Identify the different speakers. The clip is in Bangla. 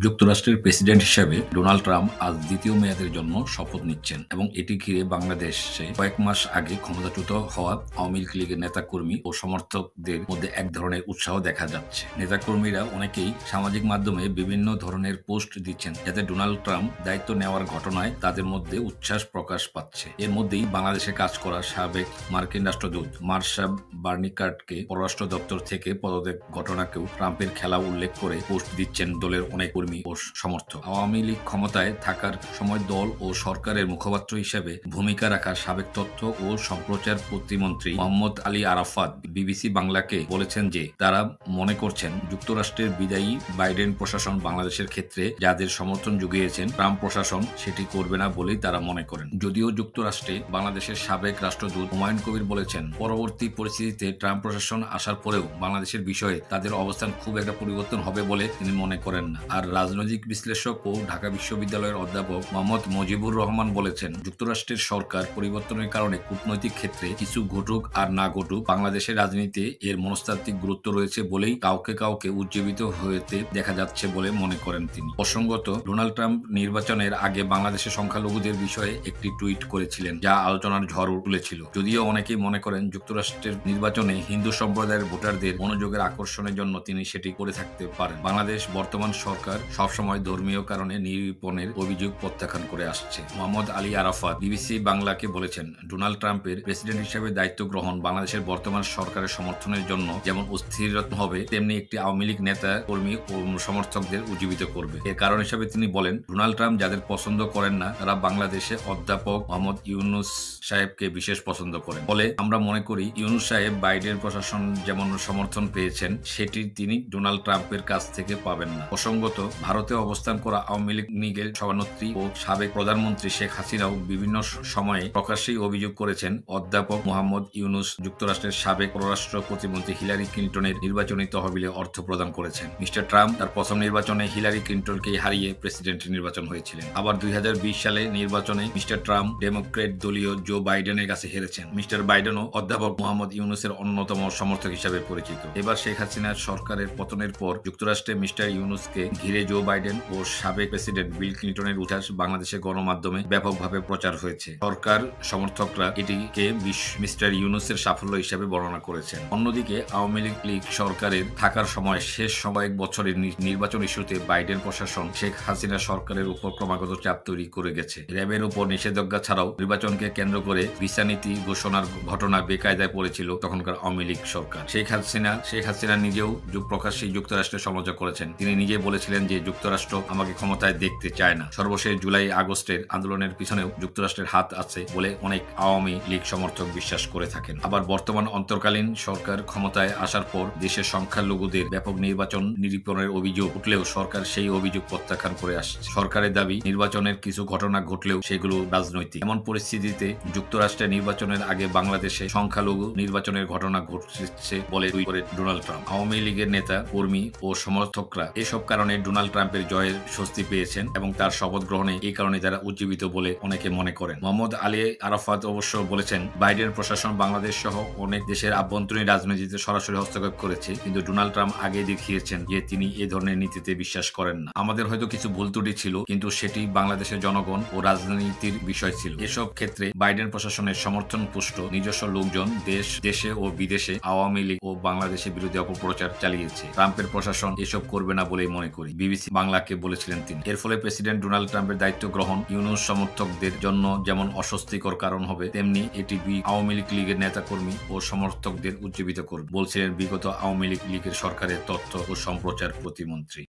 Speaker 1: যুক্তরাষ্ট্রের প্রেসিডেন্ট হিসেবে ডোনাল্ড ট্রাম্প আজ দ্বিতীয় মেয়াদের জন্য শপথ নিচ্ছেন এবং এটি ঘিরে বাংলাদেশে কয়েক মাস আগে ক্ষমতাচ্যুত হওয়া আওয়ামী লীগের নেতাকর্মী ও সমর্থকদের মধ্যে এক ধরনের উৎসাহ দেখা যাচ্ছে। নেতাকর্মীরা অনেকেই সামাজিক মাধ্যমে বিভিন্ন ধরনের পোস্ট দিচ্ছেন যাতে ডোনাল্ড ট্রাম্প দায়িত্ব নেওয়ার ঘটনায় তাদের মধ্যে উচ্ছ্বাস প্রকাশ পাচ্ছে। এর মধ্যেই বাংলাদেশে কাজ করা সাবেক মার্কিন রাষ্ট্রদূত মার্শা বার্নিকার্ডকে পররাষ্ট্র দপ্তর থেকে পদত্যাগ ঘটনাকেও ট্রাম্পের খেলা উল্লেখ করে পোস্ট দিচ্ছেন দলের অনেক কর্মী ও সমর্থক। আওয়ামী লীগ ক্ষমতায় থাকার সময় দল ও সরকারের মুখপাত্র হিসেবে ভূমিকা রাখা সাবেক তথ্য ও সম্প্রচার প্রতিমন্ত্রী মোহাম্মদ আলী আরাফাত বিবিসি বাংলাকে বলেছেন যে তারা মনে করছেন যুক্তরাষ্ট্রের বিদায়ী বাইডেন প্রশাসন বাংলাদেশের ক্ষেত্রে যাদের সমর্থন জুগিয়েছেন ট্রাম্প প্রশাসন সেটি করবে না বলেই তারা মনে করেন। যদিও যুক্তরাষ্ট্রে বাংলাদেশের সাবেক রাষ্ট্রদূত হুমায়ুন কবির বলেছেন পরবর্তী পরিস্থিতিতে ট্রাম্প প্রশাসন আসার পরেও বাংলাদেশের বিষয়ে তাদের অবস্থান খুব একটা পরিবর্তন হবে বলে তিনি মনে করেন না। আর রাজনৈতিক বিশ্লেষক ও ঢাকা বিশ্ববিদ্যালয়ের অধ্যাপক মোহাম্মদ মুজিবুর রহমান বলেছেন যুক্তরাষ্ট্রের সরকার পরিবর্তনের কারণে কূটনৈতিক ক্ষেত্রে কিছু ঘটুক আর না ঘটুক বাংলাদেশের রাজনীতিতে এর মনস্তাত্ত্বিক গুরুত্ব রয়েছে বলেই কাউকে কাউকে উজ্জীবিত হতে দেখা যাচ্ছে বলে মনে করেন তিনি। প্রসঙ্গত ডোনাল্ড ট্রাম্প নির্বাচনের আগে বাংলাদেশের সংখ্যালঘুদের বিষয়ে একটি টুইট করেছিলেন যা আলোচনার ঝড় তুলেছিল। যদিও অনেকেই মনে করেন যুক্তরাষ্ট্রের নির্বাচনে হিন্দু সম্প্রদায়ের ভোটারদের মনোযোগের আকর্ষণের জন্য তিনি সেটি করে থাকতে পারেন। বাংলাদেশ বর্তমান সরকার সবসময় ধর্মীয় কারণে নিরীপণের অভিযোগ প্রত্যাখ্যান করে আসছে। মোহাম্মদ আলী আরাফাত বিবিসি বাংলাকে বলেছেন ডোনাল্ড ট্রাম্পের প্রেসিডেন্ট হিসেবে দায়িত্ব গ্রহণ বাংলাদেশের বর্তমান সরকারের সমর্থনের জন্য যেমন অস্থির হবে তেমনি একটি আওয়ামী লীগ নেতা কর্মী ও সমর্থকদের উজ্জীবিত করবে। এর কারণ হিসেবে তিনি বলেন ডোনাল্ড ট্রাম্প যাদের পছন্দ করেন না তারা বাংলাদেশে অধ্যাপক মোহাম্মদ ইউনুস সাহেবকে বিশেষ পছন্দ করেন। ফলে আমরা মনে করি ইউনুস সাহেব বাইডেন প্রশাসন যেমন সমর্থন পেয়েছেন সেটি তিনি ডোনাল্ড ট্রাম্পের কাছ থেকে পাবেন না। প্রসঙ্গত ভারতে অবস্থান করা আওয়ামী লীগের সভানেত্রী ও সাবেক প্রধানমন্ত্রী শেখ হাসিনাও বিভিন্ন সময়ে প্রকাশ্যেই অভিযোগ করেছেন অধ্যাপক মোহাম্মদ ইউনুস যুক্তরাষ্ট্রের সাবেক পররাষ্ট্র প্রতিমন্ত্রী হিলারি ক্লিন্টনের নির্বাচনী তহবিলে অর্থ প্রদান করেছেন। মিস্টার ট্রাম্প তার প্রথম নির্বাচনে হিলারি ক্লিন্টনকে হারিয়ে প্রেসিডেন্ট নির্বাচন হয়েছিলেন। আবার 2020 সালে নির্বাচনে মিস্টার ট্রাম্প ডেমোক্রেট দলীয় জো বাইডেনের কাছে হেরেছেন। মিস্টার বাইডেনও অধ্যাপক মোহাম্মদ ইউনুসের অন্যতম সমর্থক হিসাবে পরিচিত। এবার শেখ হাসিনার সরকারের পতনের পর যুক্তরাষ্ট্রে মিস্টার ইউনুসকে ঘিরে জো বাইডেন ও সাবেক প্রেসিডেন্ট বিল ক্লিন্টনের উচ্ছ্বাস বাংলাদেশের গণমাধ্যমে ব্যাপকভাবে প্রচার হয়েছে। সরকার সমর্থকরা এটিকে মিস্টার ইউনুসের সাফল্য হিসাবে বর্ণনা করেছেন। অন্যদিকে আওয়ামী লীগ সরকারের থাকার সময় শেষ কয়েক বছরের নির্বাচন ইস্যুতে বাইডেন প্রশাসন শেখ হাসিনা সরকারের উপর ক্রমাগত চাপ তৈরি করে গেছে। র্যাবের উপর নিষেধাজ্ঞা ছাড়াও নির্বাচনকে কেন্দ্র করে ভিসা নীতি ঘোষণার ঘটনা বেকায়দায় পড়েছিল তখনকার আওয়ামী লীগ সরকার। শেখ হাসিনা নিজেও প্রকাশ্যে যুক্তরাষ্ট্রের সমালোচনা করেছেন। তিনি নিজে বলেছিলেন যে যুক্তরাষ্ট্র আমাকে ক্ষমতায় দেখতে চায় না। সর্বশেষ জুলাই আগস্টের আন্দোলনের পিছনেও যুক্তরাষ্ট্রের হাত আছে বলে অনেক আওয়ামী লীগ সমর্থক বিশ্বাস করে থাকেন। আবার বর্তমান অন্তর্কালীন সরকার ক্ষমতায় আসার পর দেশের সংখ্যালঘুদের ব্যাপক নির্বাচন নিরীপণের অভিযোগ উঠলেও সরকার সেই অভিযোগ প্রত্যাখ্যান করে আসছে। সরকারের দাবি নির্বাচনের কিছু ঘটনা ঘটলেও সেগুলো রাজনৈতিক। এমন পরিস্থিতিতে যুক্তরাষ্ট্রের নির্বাচনের আগে বাংলাদেশে সংখ্যালঘু নির্বাচনের ঘটনা ঘটছে বলে টুইট করে ডোনাল্ড ট্রাম্প। আওয়ামী লীগের নেতা কর্মী ও সমর্থকরা এসব কারণে ডোনাল্ড ট্রাম্পের জয়ের স্বস্তি পেয়েছেন এবং তার শপথ গ্রহণে এই কারণে তারা উজ্জীবিত বলে অনেকে মনে করেন। মোহাম্মদ আলী আরাফাত অবশ্য বলেছেন বাইডেন প্রশাসন বাংলাদেশ সহ অনেক দেশের আভ্যন্তরীণ রাজনীতিতে সরাসরি হস্তক্ষেপ করেছে কিন্তু ডোনাল্ড ট্রাম্প আগে দেখিয়েছেন যে তিনি এ ধরনের নীতিতে বিশ্বাস করেন না। আমাদের হয়তো কিছু ভুল ত্রুটি ছিল কিন্তু সেটি বাংলাদেশের জনগণ ও রাজনীতির বিষয় ছিল। এসব ক্ষেত্রে বাইডেন প্রশাসনের সমর্থন পুষ্ট নিজস্ব লোকজন দেশে ও বিদেশে আওয়ামী লীগ ও বাংলাদেশের বিরুদ্ধে অপপ্রচার চালিয়েছে। ট্রাম্পের প্রশাসন এসব করবে না বলেই মনে করি বিবিসি বাংলাকে বলেছিলেন তিনি। এর ফলে প্রেসিডেন্ট ডোনাল্ড ট্রাম্পের দায়িত্ব গ্রহণ ইউনুস সমর্থকদের জন্য যেমন অস্বস্তিকর কারণ হবে তেমনি এটি আওয়ামী লীগের নেতাকর্মী ও সমর্থকদের উজ্জীবিত করবে বলছিলেন বিগত আওয়ামী লীগের সরকারের তথ্য ও সম্প্রচার প্রতিমন্ত্রী।